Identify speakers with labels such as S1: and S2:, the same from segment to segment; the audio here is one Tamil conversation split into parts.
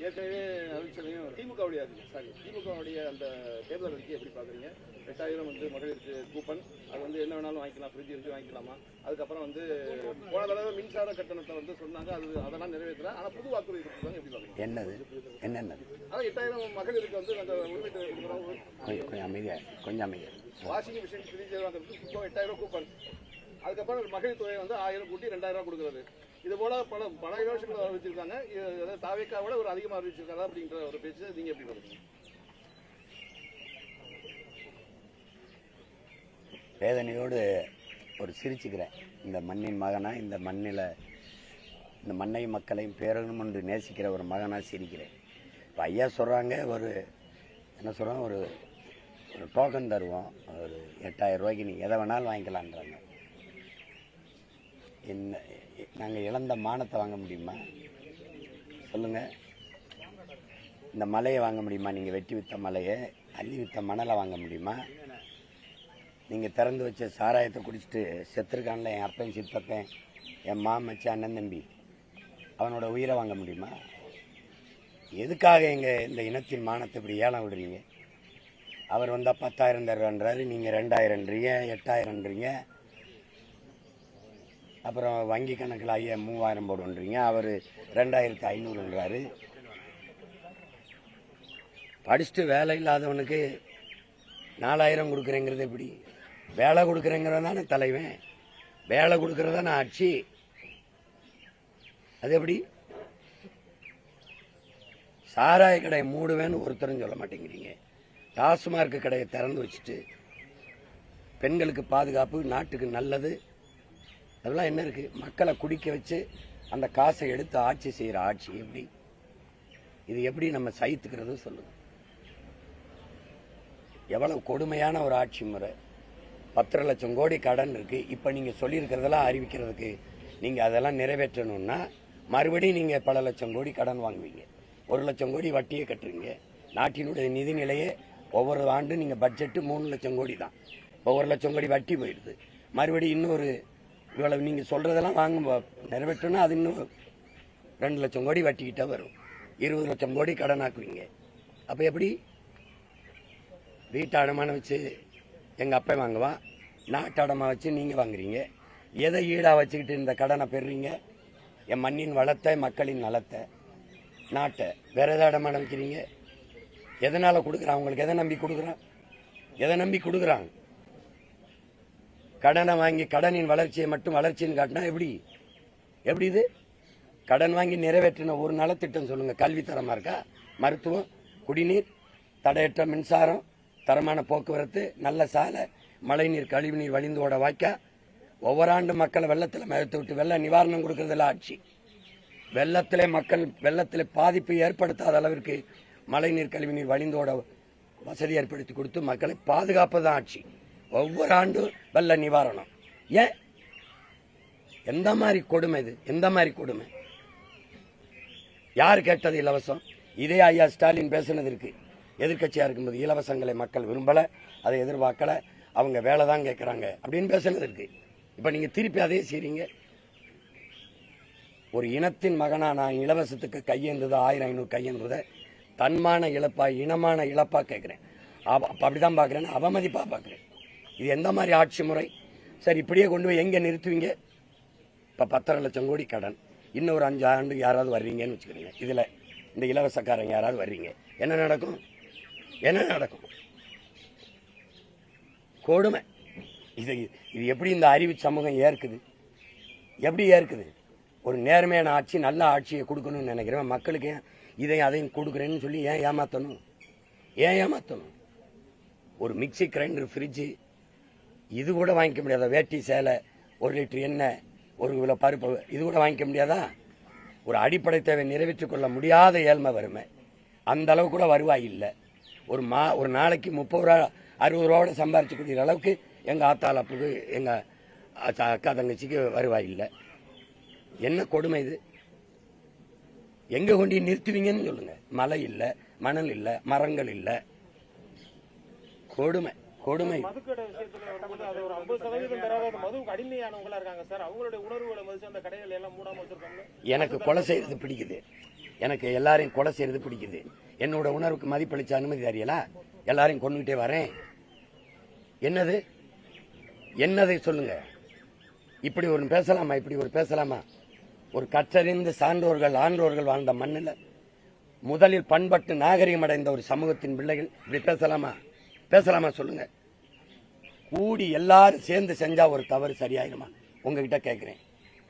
S1: ஏற்கனவே அறிவிச்சதையும் திமுகவுடைய அந்த தேர்தல் அறிக்கை எப்படி பார்க்குறீங்க? 8000 வந்து மகளிருக்கு கூப்பன், அது வந்து என்ன வேணாலும் வாங்கிக்கலாம், ஃப்ரிட்ஜ் இருக்கு வாங்கிக்கலாமா? அதுக்கப்புறம் வந்து போன தடவை மின்சார கட்டணத்தை வந்து சொன்னாங்க, அதெல்லாம் நிறைவேற்றல. ஆனால் புது வாக்குறுதி கொடுத்துருக்காங்க, எப்படி பார்க்குறீங்க?
S2: என்னென்ன
S1: அதான் 8000 மகளிருக்கு வந்து அந்த உரிமை கொடுக்குறோம்.
S2: கொஞ்சம் அமைதியா
S1: வாஷிங் மிஷின் ஃப்ரிட்ஜ் வாங்குறதுக்கு 8000 கூப்பன், அதுக்கப்புறம் மகளிர் தொகை வந்து 1000 கூட்டி 2000 கொடுக்குறது. இது போல பல யோசனைகள் அறிவிச்சிருக்காங்க. தாவேக்காவோட ஒரு அதிகமாக அறிவிச்சிருக்காங்க அப்படின்ற ஒரு பேச்சு நீங்க எப்படி பாருங்க?
S2: வேதனையோடு ஒரு சிரிச்சுக்கிறேன். இந்த மண்ணின் மகனா, இந்த மண்ணையும் மக்களையும் பேரணும் என்று நேசிக்கிற ஒரு மகனா சிரிக்கிறேன். இப்போ ஐயா சொல்கிறாங்க, என்ன சொல்கிறாங்க, ஒரு டோக்கன் தருவோம், ஒரு 8000 ரூபாய்க்கு நீங்கள் எதை வேணாலும் வாங்கிக்கலான்றாங்க. நாங்கள் இழந்த மானத்தை வாங்க முடியுமா சொல்லுங்கள்? இந்த மலையை வாங்க முடியுமா? நீங்கள் வெட்டி விற்ற மலையை, அள்ளி விற்ற மணலை வாங்க முடியுமா? நீங்கள் திறந்து வச்ச சாராயத்தை குடிச்சிட்டு செத்துருக்கான்ல என் அப்பன் சித்தப்பன், என் மாமச்சி, அண்ணன் தம்பி, அவனோட உயிரை வாங்க முடியுமா? எதுக்காக இந்த இனத்தின் மானத்தை இப்படி ஏலம் விடுறீங்க? அவர் வந்தால் 10,000 தருவான்றாரு, நீங்கள் 2000ன்றீங்க, 8000ன்றீங்க. அப்புறம் வங்கி கணக்கில் 3000 போடுன்றீங்க, அவர் 2500ன்றாரு. படிச்சுட்டு வேலை இல்லாதவனுக்கு 4000 கொடுக்குறேங்கிறது எப்படி? வேலை கொடுக்குறேங்கிறது தானே தலைவன், வேலை கொடுக்கறதானே ஆட்சி. அது எப்படி? சாராய கடையை மூடுவேன்னு ஒருத்தரும் சொல்ல மாட்டேங்கிறீங்க. டாஸ்மார்க் கடையை திறந்து வச்சுட்டு பெண்களுக்கு பாதுகாப்பு, நாட்டுக்கு நல்லது, அதெல்லாம் என்ன இருக்கு? மக்களை குடிக்க வச்சு அந்த காசை எடுத்து ஆட்சி செய்யற ஆட்சி எப்படி? இது எப்படி நம்ம சகித்துக்கிறது சொல்லுங்க? எவ்வளவு கொடுமையான ஒரு ஆட்சி முறை. 10 லட்சம் கோடி கடன் இருக்கு. இப்ப நீங்க சொல்லியிருக்கிறதெல்லாம் அறிவிக்கிறதுக்கு நீங்க அதெல்லாம் நிறைவேற்றணும்னா மறுபடியும் நீங்க பல லட்சம் கோடி கடன் வாங்குவீங்க. 1 லட்சம் கோடி வட்டியை கட்டுறீங்க. நாட்டினுடைய நிதிநிலையே ஒவ்வொரு ஆண்டு நீங்க பட்ஜெட் 3 லட்சம் கோடி தான். இப்போ 1 லட்சம் கோடி வட்டி போயிடுது. மறுபடியும் இன்னொரு இவ்வளவு நீங்க சொல்றதெல்லாம் வாங்க நிறைவேற்றணும், அது இன்னும் 2 லட்சம் கோடி வட்டிக்கிட்ட வரும். 20 லட்சம் கோடி கடன் ஆக்குவீங்க. அப்ப எப்படி? வீட்டு அடமான வச்சு எங்க அப்பா வாங்குவான், நாட்டு அடமா வச்சு நீங்க வாங்குறீங்க. எதை ஈடா வச்சுக்கிட்டு இந்த கடனை பெறுறீங்க? என் மண்ணின் வளத்தை, மக்களின் நலத்தை, நாட்டை வேற எதை அடமான வைக்கிறீங்க? எதனால கொடுக்குறான்? உங்களுக்கு எதை நம்பி கொடுக்குறான்? எதை நம்பி கொடுக்குறான்? கடனை வாங்கி கடனின் வளர்ச்சியை மட்டும் வளர்ச்சின்னு காட்டினா எப்படி? இது கடன் வாங்கி நிறைவேற்றின ஒரு நலத்திட்டம் சொல்லுங்க. கல்வி தரமா இருக்கா? மருத்துவம், குடிநீர், தடையற்ற மின்சாரம், தரமான போக்குவரத்து, நல்ல சாலை, மழைநீர், கழிவுநீர் வழிந்தோட வாய்க்கா, ஒவ்வொரு ஆண்டு மக்களை வெள்ளத்தில் மயத்து விட்டு வெள்ள நிவாரணம் கொடுக்கறதில்ல ஆட்சி. வெள்ளத்திலே பாதிப்பு ஏற்படுத்தாத அளவிற்கு மழைநீர், கழிவுநீர் வழிந்தோட வசதி ஏற்படுத்தி கொடுத்து மக்களை பாதுகாப்பதான் ஆட்சி. ஒவ்வொரு ஆண்டும் வெள்ள நிவாரணம். ஏன்? எந்த மாதிரி கொடுமை இது? எந்த மாதிரி கொடுமை? யார் கேட்டது இலவசம்? இதே ஐயா ஸ்டாலின் பேசுனது இருக்கு. எதிர்கட்சியா இருக்கும்போது இலவசங்களை மக்கள் விரும்பல, அதை எதிர்பார்க்கல, அவங்க வேலை தான் கேட்கறாங்க அப்படின்னு பேசுனது இருக்கு. இப்ப நீங்க திருப்பி அதே செய்றீங்க. ஒரு இனத்தின் மகனா நான் இலவசத்துக்கு கையேந்தது 1000-500 கையேந்தத தன்மான இழப்பா, இனமான இழப்பா கேட்கிறேன். அப்படிதான் பாக்குறேன், அவமதிப்பா பாக்குறேன். இது எந்த மாதிரி ஆட்சி முறை? சரி, இப்படியே கொண்டு போய் எங்க நிறுத்துவீங்க? இப்ப 10 லட்சம் கோடி கடன், இன்னும் ஒரு 5 ஆண்டுக்கு யாராவது வர்றீங்கன்னு வச்சுக்கிறீங்க, இதுல இந்த இலவசக்காரங்க யாராவது வர்றீங்க, என்ன நடக்கும்? கொடுமை. இது எப்படி இந்த அறிவு சமூகம் ஏற்குது? எப்படி ஏற்குது? ஒரு நேர்மையான ஆட்சி, நல்ல ஆட்சியை கொடுக்கணும்னு நினைக்கிறேன். மக்களுக்கு இதையும் அதையும் கொடுக்குறேன்னு சொல்லி ஏன் ஏமாத்தணும்? ஒரு மிக்சி, கிரைண்டர், ஃப்ரிட்ஜு இது கூட வாங்கிக்க முடியாதா? வேட்டி சேலை, 1 லிட்டர் எண்ணெய், 1 கிலோ பருப்பு, இது கூட வாங்கிக்க முடியாதா? ஒரு அடிப்படை தேவை நிறைவேற்றிக் கொள்ள முடியாத ஏழ்மை வறுமை. அந்த அளவு கூட வருவாய் இல்லை. ஒரு நாளைக்கு 30 ரூபா 60 ரூபாவோட சம்பாரிச்சு கொடுக்குற அளவுக்கு எங்க ஆத்தாளப்புக்கு, எங்க அக்கா தங்கச்சிக்கு வருவாய் இல்லை. என்ன கொடுமை இது? எங்க கொண்டு நிறுத்துவீங்கன்னு சொல்லுங்க. மழை இல்ல, மணல் இல்ல, மரங்கள் இல்ல. கொடுமை.
S1: மதுக்கடை விஷயத்துல வரும்போது அது ஒரு 50% தராத மதுவுக்கு அடிமையானவங்களா இருக்காங்க சார். அவங்களுடைய உணர்வுகளை மதிச்சு அந்த கடைகள் எல்லாம் மூடாம வச்சிருக்காங்க.
S2: எனக்கு கொலை செய்யறது பிடிக்குது. எனக்கு எல்லாரையும் கொலை செய்யறது பிடிக்குது. என்னோட உணர்வுக்கு மதிப்பளிச்ச அனுமதி அறியலா? எல்லாரையும் கொண்டுகிட்டே வரேன். என்னது என்னதை சொல்லுங்க. இப்படி ஒரு பேசலாமா? இப்படி ஒரு பேசலாமா? ஒரு கற்றறிந்து சான்றோர்கள் ஆன்றோர்கள் வாழ்ந்த மண்ணில் முதலில் பண்பட்டு நாகரிகம் அடைந்த ஒரு சமூகத்தின் பிள்ளைகள் இப்படி பேசலாமா? பேசலாமா சொல்லுங்க. கூடி எல்லாரும் சேர்ந்து செஞ்சா ஒரு தவறு சரியாயிருமா? உங்ககிட்ட கேட்கிறேன்.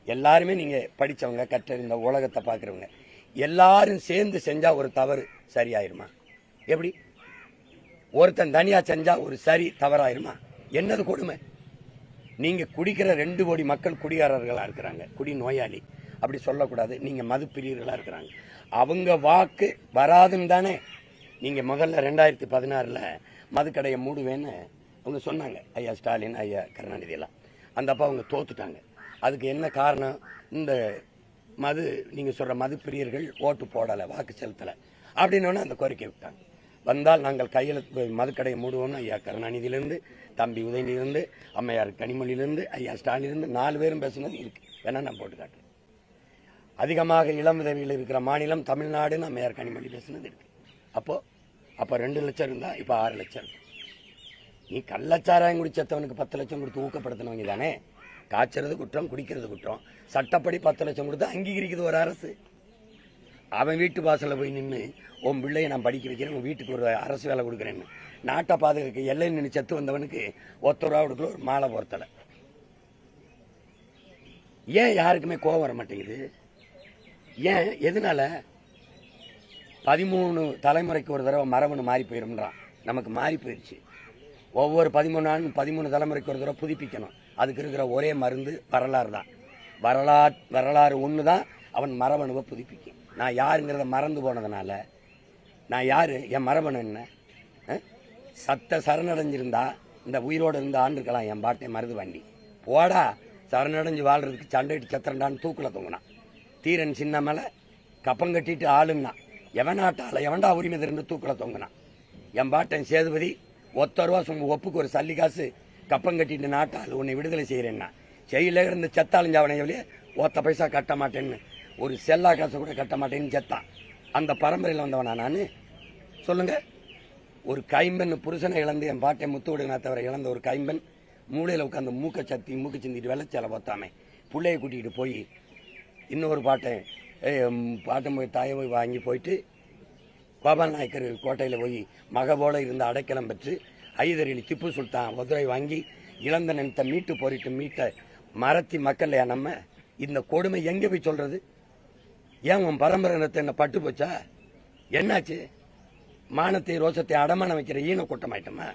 S2: எல்லாருமே நீங்க படிச்சவங்க, கற்றறிந்த, உலகத்தை பாக்குறவங்க, எல்லாரும் சேர்ந்து செஞ்சா ஒரு தவறு சரியாயிருமா? எப்படி? ஒருத்தன் தனியா செஞ்சா ஒரு சரி தவறாயிருமா? என்னது கொடுமை? நீங்க குடிக்கிற 2 கோடி மக்கள் குடிகாரர்களா இருக்கிறாங்க, குடி நோயாளி. அப்படி சொல்லக்கூடாது. நீங்க மது பிரியர்களா இருக்கிறாங்க. அவங்க வாக்கு வராதுன்னு தானே நீங்க முதல்ல 2016 மதுக்கடையை மூடுவேன்னு அவங்க சொன்னாங்க. ஐயா ஸ்டாலின், ஐயா கருணாநிதி எல்லாம். அந்த அப்பா அவங்க தோத்துட்டாங்க. அதுக்கு என்ன காரணம்? இந்த மது, நீங்க சொல்ற மது பிரியர்கள் ஓட்டு போடலை, வாக்கு செலுத்தலை அப்படின்னு அந்த கோரிக்கை விட்டாங்க. வந்தால் நாங்கள் கையில் மதுக்கடையை மூடுவோம்னு ஐயா கருணாநிதியிலிருந்து, தம்பி உதயநிதியிலிருந்து, அம்மையார் கனிமொழியிலிருந்து, ஐயா ஸ்டாலினிலிருந்து 4 பேரும் பேசுனது இருக்கு. வேணா நான் போட்டு காட்டுறேன். அதிகமாக இளம் விதவிகள் இருக்கிற மாநிலம் தமிழ்நாடுன்னு அம்மையார் கனிமொழி பேசுனது இருக்கு. அப்போ 2 லட்சம் இருந்தா இப்ப 6 லட்சம் இருக்கு. நீ கள்ளச்சாராயம் குடிச்சவனுக்கு 10 லட்சம் கொடுத்து ஊக்கப்படுத்தினவங்க தானே. காய்ச்சறது குற்றம், குடிக்கிறது குற்றம். சட்டப்படி 10 லட்சம் கொடுத்து அங்கீகரிக்குது ஒரு அரசு. அவன் வீட்டு வாசல்ல போய் நின்று உன் பிள்ளைய நான் படிக்க வைக்கிறேன், உன் வீட்டுக்கு ஒரு அரசு வேலை கொடுக்குறேன்னு நாட்டை பாதுகாக்க எல்லை நின்று செத்து வந்தவனுக்கு 10 ரூபா கொடுக்கல, ஒரு மாலை பொறுத்தலை. ஏன் யாருக்குமே கோபம் வர மாட்டேங்குது? ஏன்? எதனால? 13 தலைமுறைக்கு ஒரு தடவை மரபணு மாறி போயிரும்ன்றான். நமக்கு மாறி போயிடுச்சு. ஒவ்வொரு 13 தலைமுறைக்கு ஒரு தடவை புதுப்பிக்கணும். அதுக்கு இருக்கிற ஒரே மருந்து வரலாறு தான். வரலாறு ஒன்று தான் அவன் மரபணுவை புதுப்பிக்கும். நான் யாருங்கிறத மறந்து போனதுனால நான் யாரு, என் மரபணு என்ன? சரணடைஞ்சிருந்தா இந்த உயிரோடு இருந்த ஆண்டுக்கலாம். என் பாட்டை மருது வண்டி போடா, சரணடைஞ்சு வாழ்றதுக்கு சண்டைட்டு சத்திரண்டான்னு தூக்குல தொங்கினான். தீரன் சின்ன மேல கப்பம் கட்டிட்டு ஆளுன்னா எவனாட்டால எவன்டா உரிமை இருந்து தூக்குல தொங்கினான். என் பாட்டன் சேதுபதி 1 ரூபா சும்மா ஒப்புக்கு ஒரு சல்லி காசு கப்பம் கட்டிட்டு நாட்டால் உன்னை விடுதலை செய்யறேன்னா செயல இருந்து செத்தாளிஞ்சாவனையே 1 பைசா கட்ட மாட்டேன்னு, ஒரு செல்லா காசை கூட கட்ட மாட்டேன்னு செத்தான். அந்த பரம்பரையில் வந்தவனா நானு? சொல்லுங்க. ஒரு கைம்பெண் புருஷனை இழந்து, என் பாட்டை முத்துவிடுனா தவிர இழந்த ஒரு கைம்பெண் மூளையில் உட்காந்து மூக்க சிந்திட்டு வெள்ளச்சேலை போத்தாமே பிள்ளைய கூட்டிகிட்டு போய் இன்னொரு பாட்டன் போய் தாயை போய் வாங்கி போயிட்டு பாபா நாயக்கர் கோட்டையில் போய் மக போல இருந்த அடைக்கலம் பெற்று ஐதரில் திப்பு சுல்தான் மதுரை வாங்கி இழந்த நினைத்த மீட்டு போரிட்டு மீட்ட மரத்தி மக்கள் நம்ம இந்த கொடுமை எங்க போய் சொல்றது? ஏன் உன் பரம்பரை நிலத்தை என்ன பட்டு போச்சா? என்னாச்சு? மானத்தை ரோசத்தை அடமானம் வைக்கிற ஈன கூட்டமாயிட்டமா?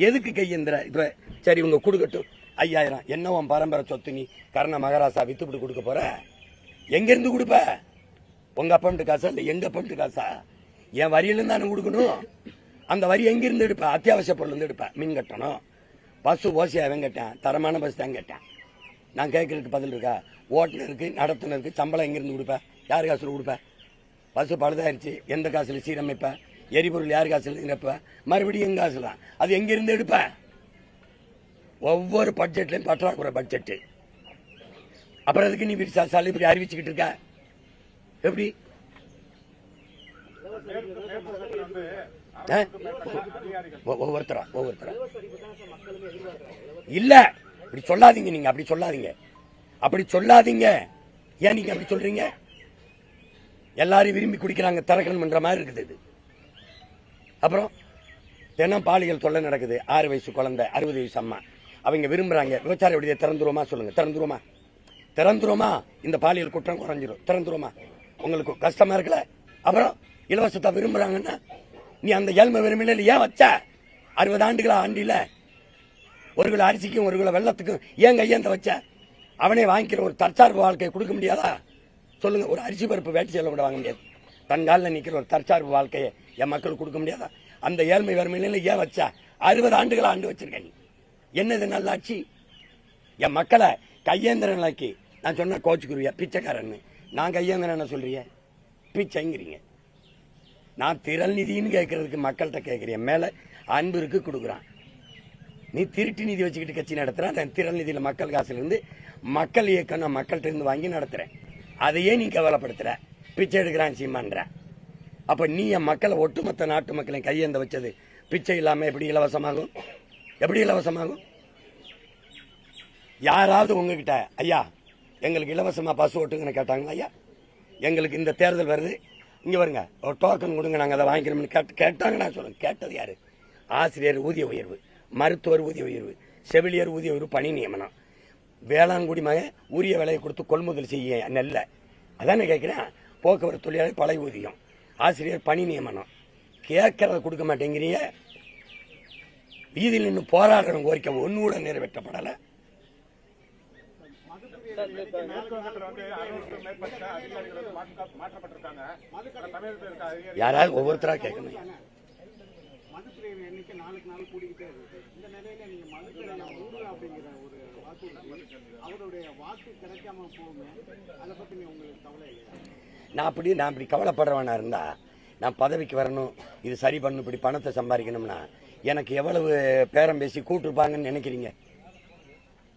S2: எதுக்கு கையெந்திர? இப்ப சரி இவங்க கொடுக்கட்டும் 5000. என்ன உன் பரம்பரை சொத்து? நீ கர்ண மகாராசா வித்துப்பிட்டு கொடுக்க போற? எங்க இருந்து கொடுப்ப? உங்க அப்பன்ட்டு காசா இல்ல எங்க அப்பன்ட்டு காசா? என் வரியிலிருந்து தானே கொடுக்கணும். அந்த வரி எங்கிருந்து எடுப்ப? அத்தியாவசிய பொருள் இருந்து எடுப்ப. மின் கட்டணும், பஸ் ஓசியாவன் கேட்டேன், தரமான பஸ் தான் கேட்டேன். நான் கேட்கறதுக்கு பதில் இருக்கா? ஓட்டுநருக்கு, நடத்துனருக்கு சம்பளம் எங்கிருந்து கொடுப்ப? யார் காசுல கொடுப்ப? பஸ் பழுதாயிருச்சு, எந்த காசுல சீரமைப்ப? எரிபொருள் யார் காசுல இருப்ப? மறுபடியும் எங்க காசுல? அது எங்கிருந்து எடுப்ப? ஒவ்வொரு பட்ஜெட்லயும் பற்றாக்குறை பட்ஜெட். அப்புறம் அதுக்கு நீ சாலை இப்படி அறிவிச்சுக்கிட்டு இருக்க? எப்படி? ஒவ்வொருத்தரா இல்ல, இப்படி சொல்லாதீங்க. நீங்க அப்படி சொல்லாதீங்க, அப்படி சொல்லாதீங்க. ஏன் நீங்க அப்படி சொல்றீங்க? எல்லாரும் விரும்பி குடிக்கிறாங்க, தரக்கணும்ன்ற மாதிரி இருக்குது இது. அப்புறம் தினம் பாலியல் தொல்லை நடக்குது. 6 வயசு குழந்தை, 60 வயசு அம்மா, அவங்க விரும்புறாங்க. விபச்சார விடுதியை திறந்துருமா? சொல்லுங்க. திறந்துருமா? இந்த பாலியல் குற்றம் குறைஞ்சிரும். திறந்துருமா? உங்களுக்கு கஷ்டமா இருக்கல? அப்புறம் இலவசத்தை விரும்புறாங்கன்னா நீ அந்த ஏழ்மை விரும்பின ஏன் வச்ச? 60 ஆண்டுகளா ஆண்டில 1 கிலோ அரிசிக்கும் 1 கிலோ வெள்ளத்துக்கும் ஏன் கையேந்த வச்ச? அவனே வாங்கிக்கிற ஒரு தற்சார்பு வாழ்க்கையை கொடுக்க முடியாதா? சொல்லுங்க. ஒரு அரிசி பருப்பு வேட்டி செல்ல கூட வாங்க முடியாது. தன் காலில் நிக்கிற ஒரு தற்சார்பு வாழ்க்கையை என் மக்கள் கொடுக்க முடியாதா? அந்த ஏழ்மை வறுமையில ஏன் வச்சா? 60 ஆண்டுகளா ஆண்டு வச்சிருக்க நீ. என்னது நல்லாட்சி? என் மக்களை கையேந்திர நிலைக்கு நான் சொன்ன கோச்சுக்குருவியா பிச்சைக்காரன்னு. நான் கையேந்திர என்ன சொல்றீங்க? பிச்சைங்கிறீங்க. நான் திரள் நிதின்னு கேட்கறதுக்கு மக்கள்கிட்ட கேட்கிறேன். மேல அன்பு இருக்கு கொடுக்குறான். நீ திருட்டு நிதி வச்சுக்கிட்டு கட்சி நடத்துற. அந்த திரள் நிதியில மக்கள் காசுல இருந்து மக்கள் இயக்கம் நான் மக்கள்கிட்ட இருந்து வாங்கி நடத்துறேன். அதையே நீ கவலைப்படுத்துற. பிச்சை எடுக்கிறான் சீமான்ற. அப்ப நீ என் மக்களை ஒட்டுமொத்த நாட்டு மக்களையும் கையேந்த வச்சது பிச்சை இல்லாம எப்படி இலவசமாகும்? எப்படி இலவசமாகும்? யாராவது உங்ககிட்ட ஐயா எங்களுக்கு இலவசமா பஸ் ஓட்டுங்கன்னு கேட்டாங்களா? ஐயா எங்களுக்கு இந்த தேர்தல் வருது, இங்க வருங்க ஒரு டோக்கன் கொடுங்க, நாங்க அதை வாங்கிக்கிறோம்னு கேட்டாங்கன்னா சொல்லுங்க. கேட்டது யாரு? ஆசிரியர் ஊதிய உயர்வு, மருத்துவர் ஊதிய உயர்வு, செவிலியர் ஊதிய உயர்வு, பணி நியமனம், வேளாண்குடி மகன் உரிய விலையை கொடுத்து கொள்முதல் செய்ய நெல்ல, அதானே கேட்கிறேன். போக்குவரத்து தொழிலாளர் பழைய ஊதியம், ஆசிரியர் பணி நியமனம். கேட்கறத கொடுக்க மாட்டேங்கிறீங்க. வீதியில் நின்று போராடுறவங்க கோரிக்கை ஒன்னு கூட நிறைவேற்றப்படலை. யாராவது ஒவ்வொருத்தரா கேட்கணும். நான் அப்படி கவலைப்படுறவனா இருந்தா நான் பதவிக்கு வரணும், இது சரி பண்ணணும், இப்படி பணத்தை சம்பாதிக்கணும்னா எனக்கு எவ்வளவு பேரம் பேசி கூட்டிருப்பாங்கன்னு நினைக்கிறீங்க?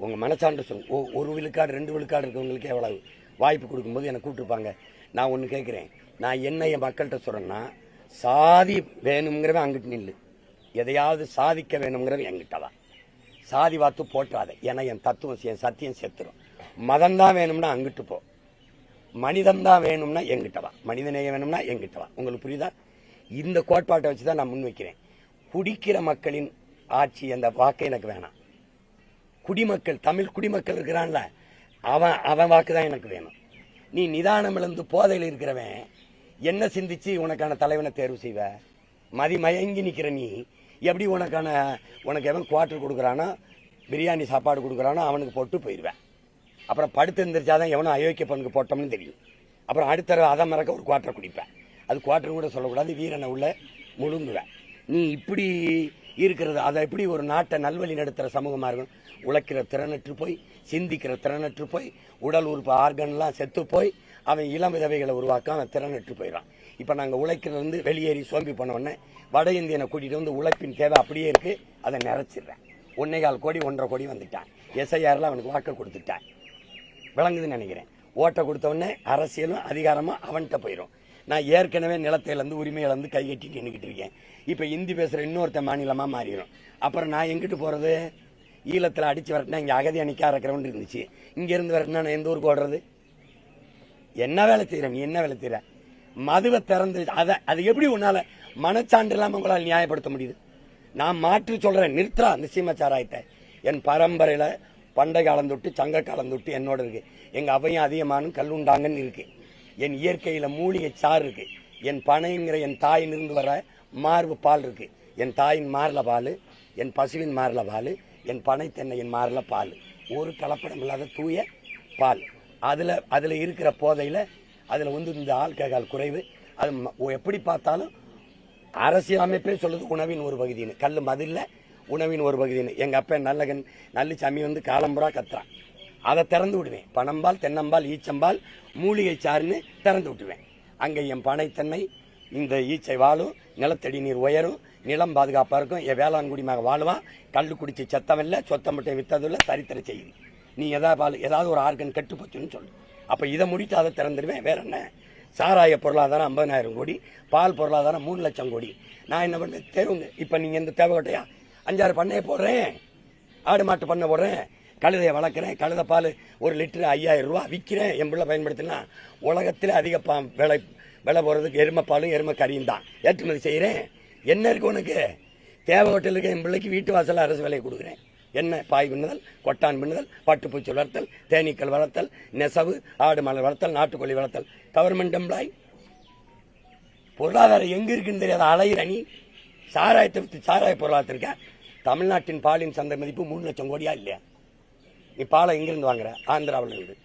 S2: உங்க மனசான்று சொல்லுங்க. ஒரு விழுக்காடு 2 விழுக்காடு இருக்கவங்களுக்கு எவ்வளவு வாய்ப்பு கொடுக்கும்போது எனக்கு கூட்டிருப்பாங்க. நான் ஒன்று கேட்குறேன், நான் என்ன என் மக்கள்கிட்ட சொல்றேன்னா, சாதி வேணுங்கிறவன் அங்கிட்டு நில்லு, எதையாவது சாதிக்க வேணுங்கிறவன் என்கிட்டவா. சாதி வாத்து போட்டாத, ஏன்னா என் தத்துவம் என் சத்தியம் செத்துரும். மதம் தான் வேணும்னா அங்கிட்டு போ, மனிதம் தான் வேணும்னா எங்கிட்டவா, மனிதநேயம் வேணும்னா எங்கிட்டவா. உங்களுக்கு புரியுதா? இந்த கோட்பாட்டை வச்சுதான் நான் முன்வைக்கிறேன். குடிக்கிற மக்களின் ஆட்சி அந்த வாக்கு எனக்கு வேணாம். குடிமக்கள், தமிழ் குடிமக்கள் இருக்கிறான்ல, அவன் வாக்கு தான் எனக்கு வேணும். நீ நிதானம் இழந்து போதையில் இருக்கிறவன் என்ன சிந்திச்சு உனக்கான தலைவனை தேர்வு செய்வ? மயங்கி நிக்கிற நீ எப்படி உனக்கு எவன் குவார்டர் கொடுக்குறானோ, பிரியாணி சாப்பாடு கொடுக்குறானோ அவனுக்கு போட்டு போயிடுவேன். அப்புறம் படுத்து எழுந்திரிச்சாதான் எவனும் அயோக்கிய பொண்ணுக்கு போட்டோம்னு தெரியும். அப்புறம் அடுத்த அதை மறக்க ஒரு குவார்டர் குடிப்பேன். அது குவார்டர் கூட சொல்லக்கூடாது, வீரனை உள்ள முழுங்குவேன். நீ இப்படி இருக்கிறது அதை எப்படி ஒரு நாட்டை நல்வழி நடத்துகிற சமூகமாக இருக்கும்? உழைக்கிற திறனற்று போய், சிந்திக்கிற திறனற்று போய், உடல் உறுப்பு ஆர்கன்லாம் செத்து போய் அவன் இளம் விதவைகளை உருவாக்க அவன் திறனற்று போயிடறான். இப்போ நாங்கள் உழைக்கிறது வெளியேறி சோம்பி பண்ண உடனே வட இந்தியனை கூட்டிகிட்டு வந்து உழைப்பின் தேவை அப்படியே இருக்கு, அதை நிறைச்சிடுறேன். 1.25 கோடி 1.5 கோடி வந்துட்டான். SIRல அவனுக்கு வாக்கு கொடுத்துட்டான். விளங்குதுன்னு நினைக்கிறேன். ஓட்டை கொடுத்த உடனே அரசியலும் அதிகாரமும் அவன்கிட்ட போயிடும். நான் ஏற்கனவே நிலத்தை இழந்து உரிமை இழந்து கை கட்டிட்டு நின்றுக்கிட்டு இருக்கேன். இப்போ இந்தி பேசுகிற இன்னொருத்த மாநிலமாக மாறிடும். அப்புறம் நான் எங்கிட்டு போகிறது? ஈழத்தில் அடித்து வரட்டினா இங்கே அகதி அணிக்கா இருக்கிறவன் இருந்துச்சு, இங்கேருந்து வரட்டினா நான் எந்த ஊருக்கு ஓடுறது? என்ன வேலை செய்கிறேன்? நீ என்ன வேலை செய்கிற? மதுவை திறந்து அது எப்படி உன்னால மனச்சான்று இல்லாமல் உங்களால் நியாயப்படுத்த முடியுது? நான் மாற்றி சொல்கிறேன், நிறுத்துறா அந்த சீமச்சாராயத்தை. என் பரம்பரையில் பண்டை காலம் தொட்டு சங்க காலம் தொட்டு என்னோட இருக்கு. எங்கள் அவையும் அதிகமானும் கல்லுண்டாங்கன்னு இருக்கு. என் இயற்கையில் மூலிகை சாறு இருக்கு. என் பனைங்கிற என் தாயிலிருந்து வர மார்பு பால் இருக்கு. என் தாயின் மார்ல பால், என் பசுவின் மார்ல பால், என் பனை தென்னையின் மார்ல பால், ஒரு கலப்படம் இல்லாத தூய பால். அதில் இருக்கிற போதையில் அதில் இந்த ஆல்கஹால் குறைவு. அது எப்படி பார்த்தாலும் அரசியல் அமைப்பே சொல்லுது உணவின் ஒரு பகுதின்னு. கல் மதில்ல உணவின் ஒரு பகுதின்னு. எங்கள் அப்பா நல்லசாமி காலம்புறா கத்துறான். அதை திறந்து விடுவேன். பனம்பால், தென்னம்பால், ஈச்சம்பால், மூலிகை சாறுன்னு திறந்து விட்டுருவேன். அங்கே என் பனை தென்னை இந்த ஈச்சை வாழும், நிலத்தடி நீர் உயரும், நிலம் பாதுகாப்பாக இருக்கும், என் வேளாண்குடிமாக வாழுவான். கல் குடிச்சு செத்தமில்லை, சொத்த முட்டை வித்ததில்லை, சரித்திர செய்தி. நீ ஏதாவது ஒரு ஆர்கன் கெட்டு போச்சுன்னு சொல்லு. அப்போ இதை முடித்து அதை திறந்துடுவேன். வேற என்ன? சாராய பொருளாதாரம் 50,000 கோடி, பால் பொருளாதாரம் 3 லட்சம் கோடி. நான் என்ன பண்ணேன் தேர்வுங்க? இப்போ நீங்கள் இந்த தேவைக்கட்டையா 5-6 பண்ணையை போடுறேன், ஆடு மாட்டு பண்ணை போடுறேன், கழுதையை வளர்க்குறேன், கழுதை பால் 1 லிட்டரு 5000 ரூபா விற்கிறேன். என் பிள்ளை பயன்படுத்தினா உலகத்தில் அதிக விலை போகிறதுக்கு எருமைப்பாலும் எருமை கறியும் தான் ஏற்றுமதி செய்கிறேன். என்ன இருக்கு உனக்கு? தேவை ஹோட்டலுக்கு என் பிள்ளைக்கு வீட்டு வாசலில் அரசு விலையை கொடுக்குறேன். என்ன? பாய் பின்னுதல், கொட்டான் பின்னுதல், பட்டுப்பூச்சி வளர்த்தல், தேனீக்கள் வளர்த்தல், நெசவு, ஆடு மலர் வளர்த்தல், நாட்டுக்கோழி வளர்த்தல். Government employ. பொருளாதாரம் எங்க இருக்குன்னு தெரியாத அலையிற நீ சாராயத்தை வித்து சாராய பொருளாதாரத்திற்க. தமிழ்நாட்டின் பாலின் சந்தை மதிப்பு 3 லட்சம் கோடியா இல்லையா? நீ பாலை எங்கிருந்து வாங்குற? ஆந்திராவில் இருந்து.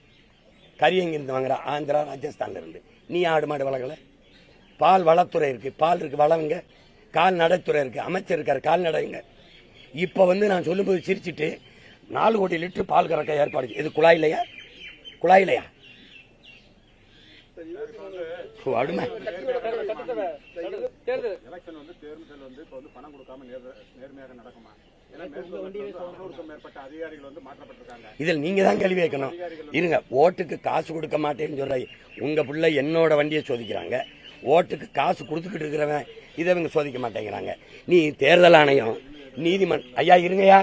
S2: கறி எங்கிருந்து வாங்குற? ஆந்திரா, ராஜஸ்தான்ல இருந்து. நீ ஆடு மாடு வளர்க்கல. பால் வளத்துறை இருக்கு, பால் இருக்கு, வளவுங்க. கால்நடைத்துறை இருக்கு, அமைச்சர் இருக்காரு, கால்நடைங்க. இப்ப நான் சொல்லும்போது சிரிச்சுட்டு 4 கோடி லிட்டர் பால் கறக்க ஏற்பாடு. இது குழாயிலையா? குழாயிலையா? அடுமை
S3: எலெக்ஷன் வந்து தேர்தல் வந்து இப்ப வந்து பணம் கொடுக்காம நேர்மையாக நடக்குமா? மேற்பட்ட அதிகாரிகள் வந்து மாற்றப்பட்டிருக்காங்க.
S2: இதில் நீங்க தான் கேள்வி கேட்கணும். இருங்க, ஓட்டுக்கு காசு கொடுக்க மாட்டேன்னு சொல்ற உங்க பிள்ளை என்னோட வண்டியை சோதிக்கிறாங்க. ஓட்டுக்கு காசு கொடுத்துக்கிட்டு இருக்கிறவன் இதை இவங்க சோதிக்க மாட்டேங்கிறாங்க. நீ தேர்தல் ஆணையம் நீதிமன்றம் ஐயா இருங்கய்யா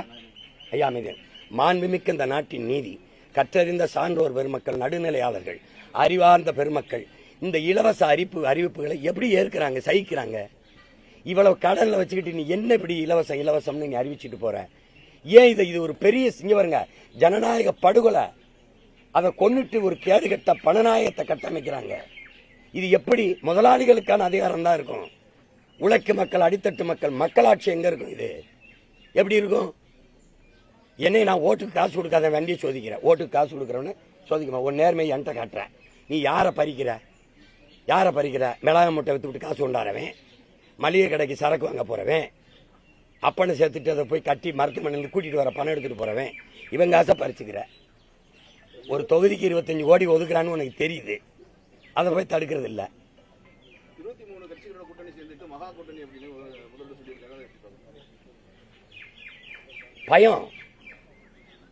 S2: ஐயா அமைதி. மாண்புமிக்க இந்த நாட்டின் நீதி கற்றறிந்த சான்றோர் பெருமக்கள், நடுநிலையாளர்கள், அறிவார்ந்த பெருமக்கள் இந்த இலவச அறிவிப்புகளை எப்படி ஏற்கிறாங்க, சகிக்கிறாங்க? இவ்வளவு கடல்ல வச்சுக்கிட்டு நீ என்ன இப்படி இலவசம்னு நீ அறிவிச்சுட்டு போற? ஏன் இது ஒரு பெரிய சிங்கவருங்க ஜனநாயக படுகொலை. அதை கொன்னுட்டு ஒரு கேடுகட்ட பணநாயகத்தை கட்டமைக்கிறாங்க. இது எப்படி முதலாளிகளுக்கான அதிகாரம் தான் இருக்கும்? உழைக்கும் மக்கள், அடித்தட்டு மக்கள், மக்களாட்சி எங்க இருக்கும்? இது எப்படி இருக்கும்? என்னை நான் ஓட்டுக்கு காசு கொடுக்காத வண்டியை சோதிக்கிறேன். ஓட்டுக்கு காசு கொடுக்குறவன்னு சோதிக்கமா? ஒரு நேர்மையை என்கிட்ட காட்டுறேன். நீ யாரை பறிக்கிற? மிளகாய் முட்டை வித்துவிட்டு காசு கொண்டாடுறவன், மளிகை கடைக்கு சரக்கு வாங்க போறவன், அப்பனை சேர்த்துட்டு அதை போய் கட்டி மருத்துவமனையில் கூட்டிட்டு வர பணம் எடுத்துட்டு போறவன், இவன் காசை பறிச்சுக்கிற. ஒரு தொகுதிக்கு 25 கோடி ஒதுக்குறான்னு உனக்கு தெரியுது, அதை போய் தடுக்கிறது இல்லை.
S1: 23 கட்சிகளோட கூட்டணி சேர்ந்துட்டு மகா கூட்டணி அப்படின்னு முதல்ல சொல்லியிருக்காங்க.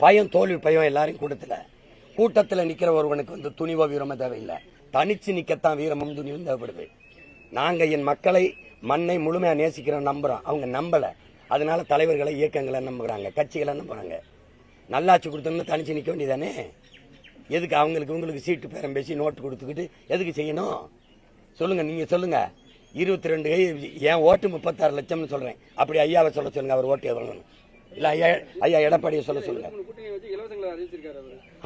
S2: பயம் தோல்வி பயம் எல்லாரையும் கூட்டத்தில் நிக்கிற ஒருவனுக்கு வந்து துணிவோ வீரமோ தேவையில்லை. தனிச்சு நிக்கத்தான் வீரமும் துணிவும் தேவைப்படுது. நாங்க என் மக்களை, மண்ணை முழுமையா நேசிக்கிறோம், நம்புறோம். அவங்க நம்பல. அதனால தலைவர்களை, இயக்கங்களை நம்புறாங்க, கட்சிகளை நம்புறாங்க. நல்லாட்சி கொடுத்தோம்னு தனிச்சு நிக்க வேண்டியதானே? எதுக்கு உங்களுக்கு சீட்டு பேரம் பேசி நோட்டு கொடுத்துக்கிட்டு எதுக்கு செய்யணும்? சொல்லுங்க, நீங்க சொல்லுங்க. 22 என் ஓட்டு 36 லட்சம்னு சொல்றேன். அப்படி ஐயாவை சொல்ல சொல்லுங்க, அவர் ஓட்டு எவ்வளவு? இல்ல ஐயா எடப்பாடியை சொல்ல சொல்லுங்க.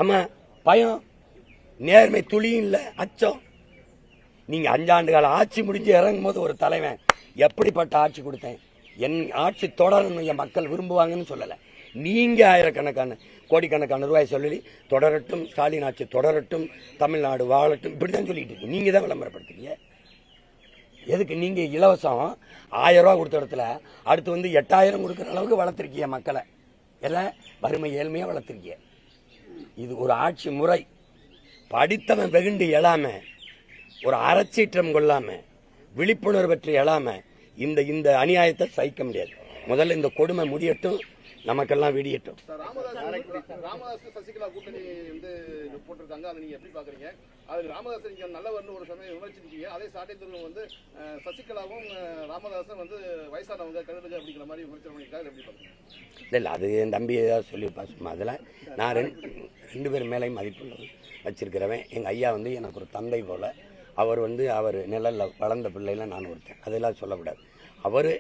S2: ஆமா, பயம், நேர்மை துளியும் இல்ல, அச்சம். நீங்க 5 ஆண்டு கால ஆட்சி முடிஞ்சு இறங்கும் போது ஒரு தலைவன் எப்படிப்பட்ட ஆட்சி கொடுத்தேன், என் ஆட்சி தொடரணும், என் மக்கள் விரும்புவாங்கன்னு சொல்லல. நீங்க ஆயிரக்கணக்கான கோடிக்கணக்கான ரூபாய் சொல்லி தொடரட்டும், ஸ்டாலின் ஆட்சி தொடரட்டும், தமிழ்நாடு வாழட்டும், இப்படிதான் சொல்லிட்டு இருக்கு. நீங்க தான் விளம்பரப்படுத்துறீங்க. எதுக்கு? நீங்க இலவசம் 1000 ரூபாய் கொடுத்த இடத்துல அடுத்து வந்து 8000 கொடுக்குற அளவுக்கு வளர்த்திருக்கீங்க மக்களை. எல்லாம் வறுமை ஏழ்மையா வளர்த்திருக்கீங்க. இது ஒரு ஆட்சி முறை. படித்தவன் வெகுண்டு எழாம, ஒரு அறச்சீற்றம் கொள்ளாம, விழிப்புணர்வு பற்றி எழாம இந்த அநியாயத்தை சகிக்க முடியாது. முதல்ல இந்த கொடுமை முடியட்டும், நமக்கெல்லாம் விடியட்டும்.
S1: ராமதாஸ் சசிகலா கூட்டணி வந்து போட்டிருக்காங்க, அதை நீங்க எப்படி பாக்குறீங்க? அது ராமதாஸ் நீங்க நல்லவர்னு ஒரு சமயம் விமர்சிச்சிருக்கீங்க. அதே சாட்டைத்துறை வந்து சசிகலாவும் ராமதாசும் வந்து வயசானவங்க கழுதுக அப்படிங்கிற மாதிரி விமர்சனம் பண்ணிருக்காரு. எப்படி பாக்குறீங்க?
S2: இல்ல, அது என் தம்பி ஏதாவது சொல்லியிருப்பா. சும்மா அதில் நான் ரெண்டு பேர் மேலேயும் மதிப்பு வச்சிருக்கிறவன். எங்க ஐயா வந்து எனக்கு ஒரு தந்தை போல. அவர் வந்து அவர் நிழல்ல வளர்ந்த பிள்ளைல நான் ஒருத்தன். அதெல்லாம் சொல்லக்கூடாது. அவரு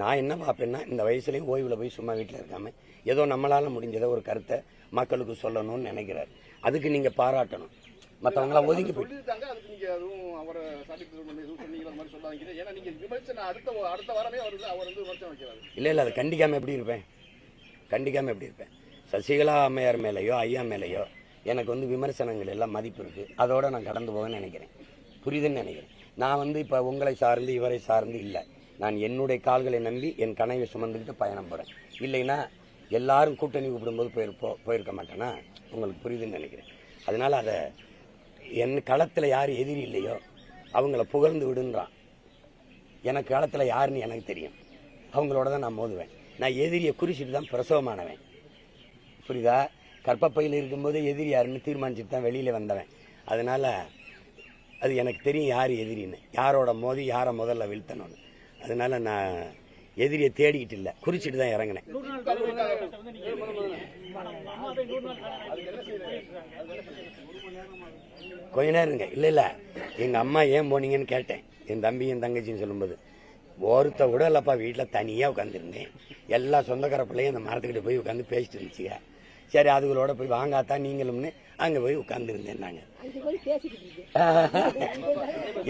S2: நான் என்ன பார்ப்பேன்னா, இந்த வயசுலயும் ஓய்வுல போய் சும்மா வீட்டில் இருக்காம ஏதோ நம்மளால முடிஞ்சதை ஒரு கருத்தை மக்களுக்கு சொல்லணும்னு நினைக்கிறார். அதுக்கு நீங்க பாராட்டணும். மற்றவங்கள ஒதுக்கி போயிட்டு இல்ல அதை கண்டிக்காம எப்படி இருப்பேன்? சசிகலா அம்மையார் மேலேயோ ஐயா மேலேயோ எனக்கு வந்து விமர்சனங்கள் எல்லாம் மதிப்பு இருக்கு. அதோட நான் கடந்து போவேன்னு நினைக்கிறேன். புரியுதுன்னு நினைக்கிறேன். நான் வந்து இப்ப உங்களை சார்ந்து இவரை சார்ந்து இல்லை. நான் என்னுடைய கால்களை நம்பி என் கனவை சுமந்துக்கிட்டு பயணம் போறேன். இல்லைன்னா எல்லாரும் கூட்டணி கூப்பிடும்போது போயிருக்க மாட்டேன்னா உங்களுக்கு புரியுதுன்னு நினைக்கிறேன். அதனால அதை என் களத்தில் யார் எதிரி இல்லையோ அவங்கள புகழ்ந்து விடுன்றான். எனக்கு களத்தில் யாருன்னு எனக்கு தெரியும். அவங்களோட தான் நான் மோதுவேன். நான் எதிரியை குறிச்சிட்டு தான் பிரசவமானவன். புரியுதா? கற்பப்பையில் இருக்கும்போது எதிரி யாருன்னு தீர்மானிச்சுட்டு தான் வெளியில வந்தவன். அதனால அது எனக்கு தெரியும் யார் எதிரின்னு, யாரோட மோதி யாரை முதல்ல வீழ்த்தணும்னு. அதனால நான் எதிரியை தேடிக்கிட்டு இல்லை, குறிச்சிட்டு தான் இறங்கினேன். கொஞ்ச நேரங்க. இல்ல எங்க அம்மா ஏன் போனீங்கன்னு கேட்டேன். என் தம்பி என் தங்கச்சின்னு சொல்லும்போது ஒருத்த கூட இல்லப்பா, வீட்டில் தனியாக உட்காந்துருந்தேன். எல்லா சொந்தக்கார பிள்ளையும் அந்த மரத்துக்கிட்ட போய் உட்காந்து பேசிட்டு இருந்துச்சுங்க. சரி அதுகளோட போய் வாங்காத்தான் நீங்களும்னு அங்கே போய் உட்காந்துருந்தேன். நாங்கள்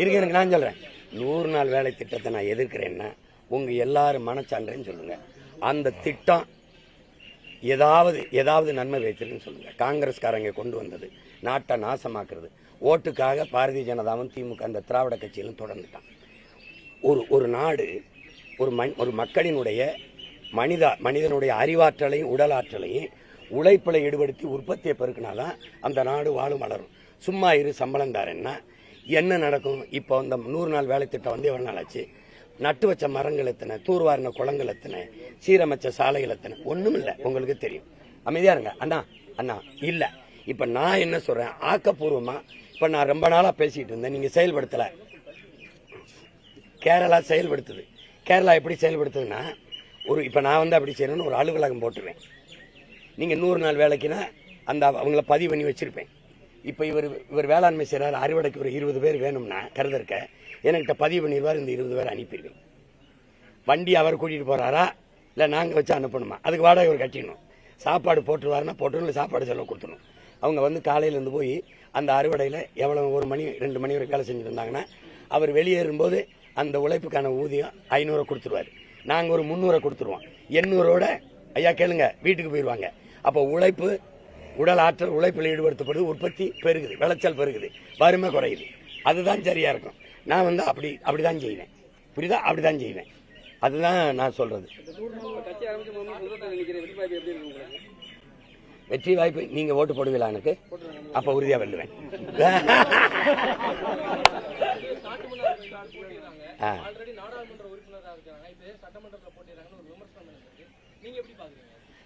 S2: இருங்க, நான் சொல்றேன். 100 நாள் வேலை திட்டத்தை நான் எதிர்க்கிறேன்னா உங்க எல்லாரும் மனச்சான்றேன்னு சொல்லுங்க. அந்த திட்டம் ஏதாவது நன்மை வைத்திருக்குன்னு சொல்லுங்க. காங்கிரஸ்காரங்க கொண்டு வந்தது நாட்டை நாசமாக்குறது. ஓட்டுக்காக பாரதிய ஜனதாவும் திமுக அந்த திராவிட கட்சியிலும் தொடர்ந்துட்டான். ஒரு நாடு ஒரு மக்களினுடைய மனிதனுடைய அறிவாற்றலையும் உடல் ஆற்றலையும் உழைப்பில் ஈடுபடுத்தி உற்பத்தியை பெருக்கினாதான் அந்த நாடு வாழும் வளரும். சும்மா இரு சம்பளம் தாரேன்னா என்ன நடக்கும்? இப்போ இந்த 100 நாள் வேலை திட்டம் வந்து எவ்வளவு நாள் ஆச்சு? நட்டு வச்ச மரங்கள் எத்தனை, தூர்வாரின குளங்கள் எத்தனை, சீரமைச்ச சாலைகள் எத்தனை? ஒண்ணும் இல்ல. உங்களுக்கு தெரியும். அமைதியா இருங்க அண்ணா. அண்ணா இல்ல. இப்ப நான் என்ன சொல்றேன், ஆக்கப்பூர்வமா இப்ப நான் ரொம்ப நாளா பேசிட்டு இருந்தேன், நீங்க செயல்படுத்தல. கேரளா செயல்படுத்துது. கேரளா எப்படி செயல்படுத்துதுன்னா, இப்ப நான் வந்து அப்படி செய்யணும்னு ஒரு அலுவலகம் போட்டுருவேன். நீங்க 100 நாள் வேலைக்குன்னா அந்த அவங்கள பதிவு பண்ணி வச்சிருப்பேன். இப்ப இவர் வேளாண்மை செய்யறாரு, அறுவடைக்கு ஒரு 20 பேர் வேணும்னா கருதற்க என்கிட்ட பதிவு பண்ணிடுவார். இந்த 20 பேர் அனுப்பிடுவேன். வண்டி அவர் கூட்டிட்டு போறாரா இல்ல நாங்க வச்சு அனுப்பணுமா, அதுக்கு வாடகை அவர் கட்டிடணும். சாப்பாடு போட்டுருவாருன்னா போட்டணும், இல்லை சாப்பாடு செலவு கொடுத்துடணும். அவங்க வந்து காலையில இருந்து போய் அந்த அறுவடையில எவ்வளவு 1 மணி 2 மணி வரை வேலை செஞ்சுட்டு இருந்தாங்கன்னா அவர் வெளியேறும்போது அந்த உழைப்புக்கான ஊதியம் 500 கொடுத்துருவாரு. நாங்க ஒரு 300 கொடுத்துருவோம். 800ஓட ஐயா கேளுங்க வீட்டுக்கு போயிடுவாங்க. அப்போ உழைப்பு, உடல் ஆற்றல் உழைப்பில் ஈடுபடுத்தப்படுது, உற்பத்தி பெருகுது, விளைச்சல் பெருகுது, வறுமை குறையுது. அதுதான் சரியா இருக்கும். நான் வந்து அப்படிதான் செய்வேன். புரியுதா? அப்படிதான் செய்வேன். அதுதான் நான் சொல்றது. வெற்றி வாய்ப்பு நீங்க ஓட்டு போடுவீங்களா எனக்கு? அப்ப உறுதியா வெல்லுவேன்.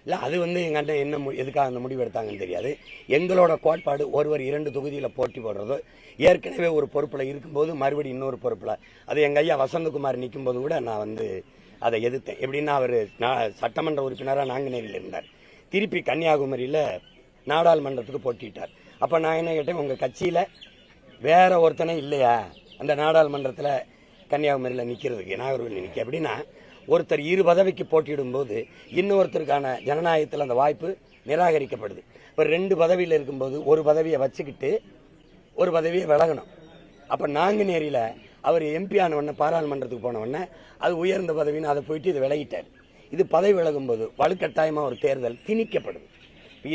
S2: இல்ல அது வந்து எங்க அண்ணன் என்ன எதுக்காக அந்த முடிவு எடுத்தாங்கன்னு தெரியாது. எங்களோட கோட்பாடு ஒருவர் 2 தொகுதியில போட்டி போடுறதோ, ஏற்கனவே ஒரு பொறுப்புல இருக்கும்போது மறுபடியும் இன்னொரு பொறுப்புல, அது எங்க ஐயா வசந்தகுமார் நிற்கும் போது கூட நான் வந்து அதை எதிர்த்தேன். எப்படின்னா அவர் சட்டமன்ற உறுப்பினராக நாங்குநேரியில் இருந்தார், திருப்பி கன்னியாகுமரியில நாடாளுமன்றத்துக்கு போட்டிட்டார். அப்ப நான் என்ன கேட்டேன், உங்க கட்சியில வேற ஒருத்தனே இல்லையா அந்த நாடாளுமன்றத்தில் கன்னியாகுமரியில் நிக்கிறதுக்கு, நாகர்கோவில் நிக்க? அப்படின்னா ஒருத்தர் 2 பதவிக்கு போட்டியிடும் போது இன்னொருத்தருக்கான ஜனநாயகத்தில் அந்த வாய்ப்பு நிராகரிக்கப்படுது. இப்ப 2 பதவியில் இருக்கும்போது ஒரு பதவியை வச்சுக்கிட்டு ஒரு பதவியை விலகணும். அப்ப நாங்குநேரியில அவர் எம்பி ஆன உடனே பாராளுமன்றத்துக்கு போன உடனே அது உயர்ந்த பதவின்னு அதை போயிட்டு இது விலகிட்டார். இது பதவி விலகும் போது வலுக்கட்டாயமா ஒரு தேர்தல் திணிக்கப்படுது.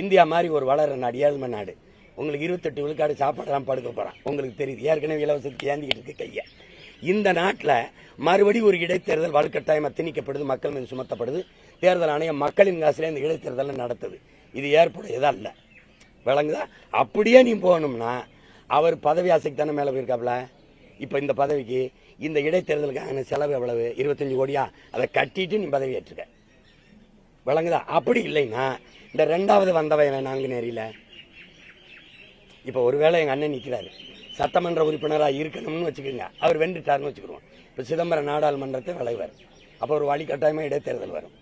S2: இந்தியா மாதிரி ஒரு வளர நாடு, ஏழ்மை நாடு, உங்களுக்கு 28 விழுக்காடு சாப்பாடுலாம் படுக்க போறான். உங்களுக்கு தெரியுது, ஏற்கனவே இலவசத்துக்கு ஏந்திக்கிட்டு இருக்கு கைய. இந்த நாட்டில் மறுபடியும் ஒரு இடைத்தேர்தல் வலுக்கட்டாயமா திணிக்கப்படுது, மக்கள் மீது சுமத்தப்படுது. தேர்தல் ஆணையம் மக்களின் காசுல இந்த இடைத்தேர்தலை நடத்துது. இது ஏற்புடையதா இல்ல, விளங்குதா? அப்படியே நீ போகணும்னா அவர் பதவி ஆசைக்கு தானே மேல போயிருக்காப்ல. இப்ப இந்த பதவிக்கு இந்த இடைத்தேர்தலுக்கான செலவு எவ்வளவு? 25 கோடியா? அதை கட்டிட்டு நீ பதவி ஏற்றுக்க, விளங்குதா? அப்படி இல்லைன்னா இந்த 2வது வந்தவன் நாங்குநேரியில இப்ப ஒருவேளை எங்க அண்ணன் நிக்கிறாரு, சட்டமன்ற உறுப்பினராக இருக்கணும்னு வச்சுக்கோங்க, அவர் வென்றுட்டாருன்னு வச்சுக்கிறோம். இப்ப சிதம்பரம் நாடாளுமன்றத்தை விளைவார், அப்ப ஒரு வழி கட்டாயமா இடைத்தேர்தல் வரும்.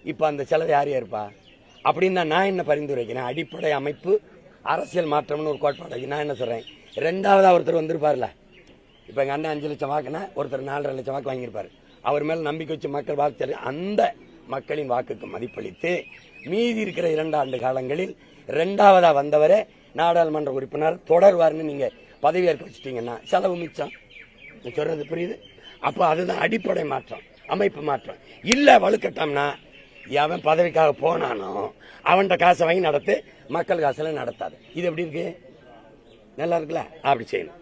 S2: இப்ப அந்த செலவு யார் ஏற்பா? அப்படின்னு நான் என்ன பரிந்துரைக்கிறேன், அடிப்படை அமைப்பு அரசியல் மாற்றம்னு ஒரு கோட்பாடு. நான் என்ன சொல்றேன், 2வது ஒருத்தர் வந்திருப்பார்ல, இப்ப எங்க அண்ணன் 5 லட்சம் வாக்குனா ஒருத்தர் 4.5 லட்சம் வாக்கு வாங்கியிருப்பாரு. அவர் மேல நம்பிக்கை வச்சு மக்கள் வாக்கு, அந்த மக்களின் வாக்குக்கு மதிப்பளித்து மீதி இருக்கிற 2 ஆண்டு காலங்களில் 2வதா வந்தவரே நாடாளுமன்ற உறுப்பினர் தொடர்வார்னு நீங்க பதவியேற்க வச்சுட்டீங்கன்னா செலவு மிச்சம். சொல்றது புரியுது? அப்ப அதுதான் அடிப்படை மாற்றம், அமைப்பு மாற்றம். இல்ல வலுக்கட்டம்னா எவன் பதவிக்காக போனானோ அவன்கிட்ட காசை வாங்கி நடத்து, மக்கள் காசுல நடத்தாது. இது எப்படி இருக்கு? நல்லா இருக்குல்ல? அப்படி செய்யணும்.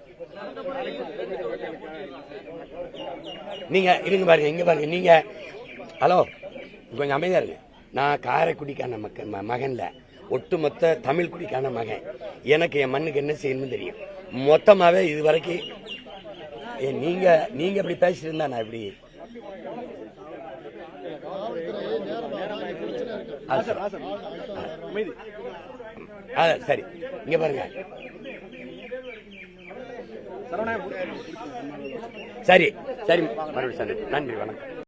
S2: நீங்க இருங்க பாருங்க, இங்க பாருங்க, நீங்க ஹலோ கொஞ்சம் அமைதியா இருக்கு. நான் காரைக்குடிக்கான மகன்ல, ஒட்டுமொத்த தமிழ் குடிக்கான மகன். எனக்கு என் மண்ணுக்கு என்ன செய்யணும்னு தெரியும். மொத்தமாவே இது வரைக்கும் நீங்க இப்படி பேசிட்டு இருந்தா நான் இப்படி சரி. இங்க பாருங்க, சரி சரி, மறுபடியும் நன்றி, வணக்கம்.